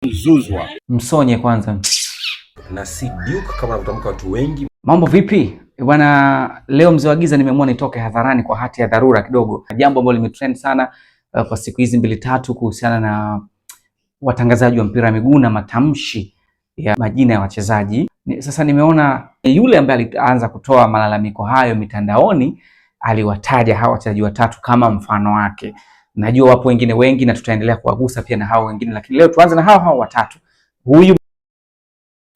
Zuzwa. Msonye kwanza. Na si Duke kama wanavyotamka watu wengi. Mambo vipi? Bwana, leo mzee wa giza nimeamua nitoke hadharani kwa hati ya dharura kidogo. Jambo ambalo limetrend sana kwa siku hizi mbili tatu kuhusiana na watangazaji wa mpira wa miguu na matamshi ya majina ya wachezaji. Sasa nimeona yule ambaye alianza kutoa malalamiko hayo mitandaoni aliwataja hawa wachezaji watatu kama mfano wake. Najua wapo wengine wengi na tutaendelea kuwagusa pia na hao wengine, lakini leo tuanze na hao watatu.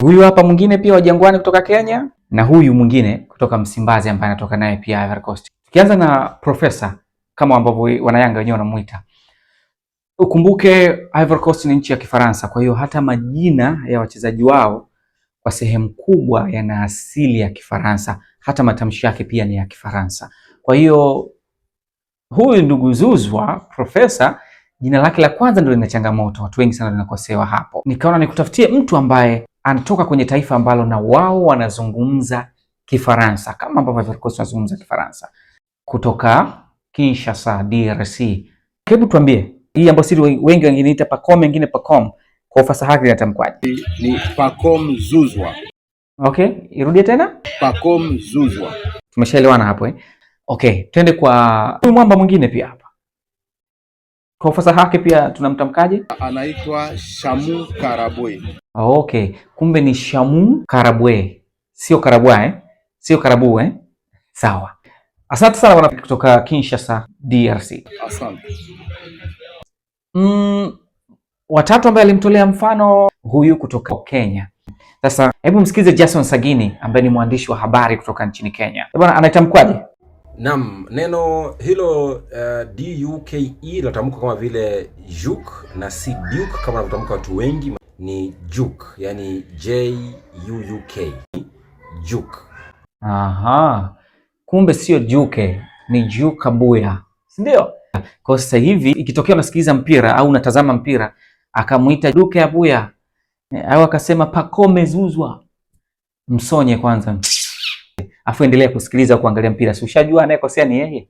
Huyu hapa mwingine pia wa Jangwani kutoka Kenya, na huyu mwingine kutoka Msimbazi ambaye anatoka naye pia Ivory Coast. Tukianza na Profesa kama ambavyo wanayanga wenyewe wanamuita. Ukumbuke Ivory Coast ni nchi ya Kifaransa, kwa hiyo hata majina ya wachezaji wao kwa sehemu kubwa yana asili ya Kifaransa, hata matamshi yake pia ni ya Kifaransa. Kwa hiyo huyu ndugu Zuzwa, Profesa, jina lake la kwanza ndio lina changamoto, watu wengi sana wanakosewa hapo. Nikaona nikutafutie mtu ambaye anatoka kwenye taifa ambalo na wao wanazungumza Kifaransa kama ambavyo Ivory Coast wanazungumza Kifaransa, kutoka Kinshasa, DRC. Hebu tuambie, hii ambayo sisi wengi wengine Pacome, wengine Pacom, kwa ufasaha wake inatamkwaje? Ni Pacome Zuzwa. Okay, irudie tena? Pacome Zuzwa. Tumeshaelewana hapo eh? Okay, twende kwa huyu mwamba mwingine pia hapa. Kwa ufasaha wake pia tunamtamkaje? Anaitwa Shamu Karabwe. Okay, kumbe ni Shamu Karabwe. Sio Karabwa eh? Sio Karabu eh? Sawa. Asante sana bwana kutoka Kinshasa, DRC. Asante. Watatu ambaye alimtolea mfano huyu kutoka Kenya. Sasa hebu msikize Jason Sagini ambaye ni mwandishi wa habari kutoka nchini Kenya. Bwana, anaitamkwaje? Naam, neno hilo DUKE linatamkwa kama vile Juke na si Duke kama wanavyotamka watu wengi, ni Juke, yani JUUK. Juke. Aha. Kumbe sio Juke, ni Juke Abuya. Si ndio? Kwa sasa hivi ikitokea unasikiliza mpira au unatazama mpira akamuita Juke Abuya au akasema Pacome Zuzwa, msonye kwanza. Afu endelea kusikiliza kuangalia mpira. Si ushajua anayekosea ni yeye.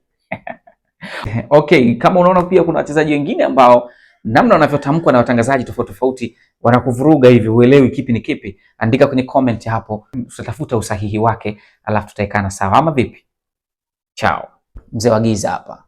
Okay, kama unaona pia kuna wachezaji wengine ambao namna wanavyotamkwa na watangazaji tofauti tofauti wanakuvuruga hivi, uelewi kipi ni kipi, andika kwenye comment hapo, tutatafuta usahihi wake alafu tutaikana sawa, ama vipi? Chao. Mzee wa giza hapa.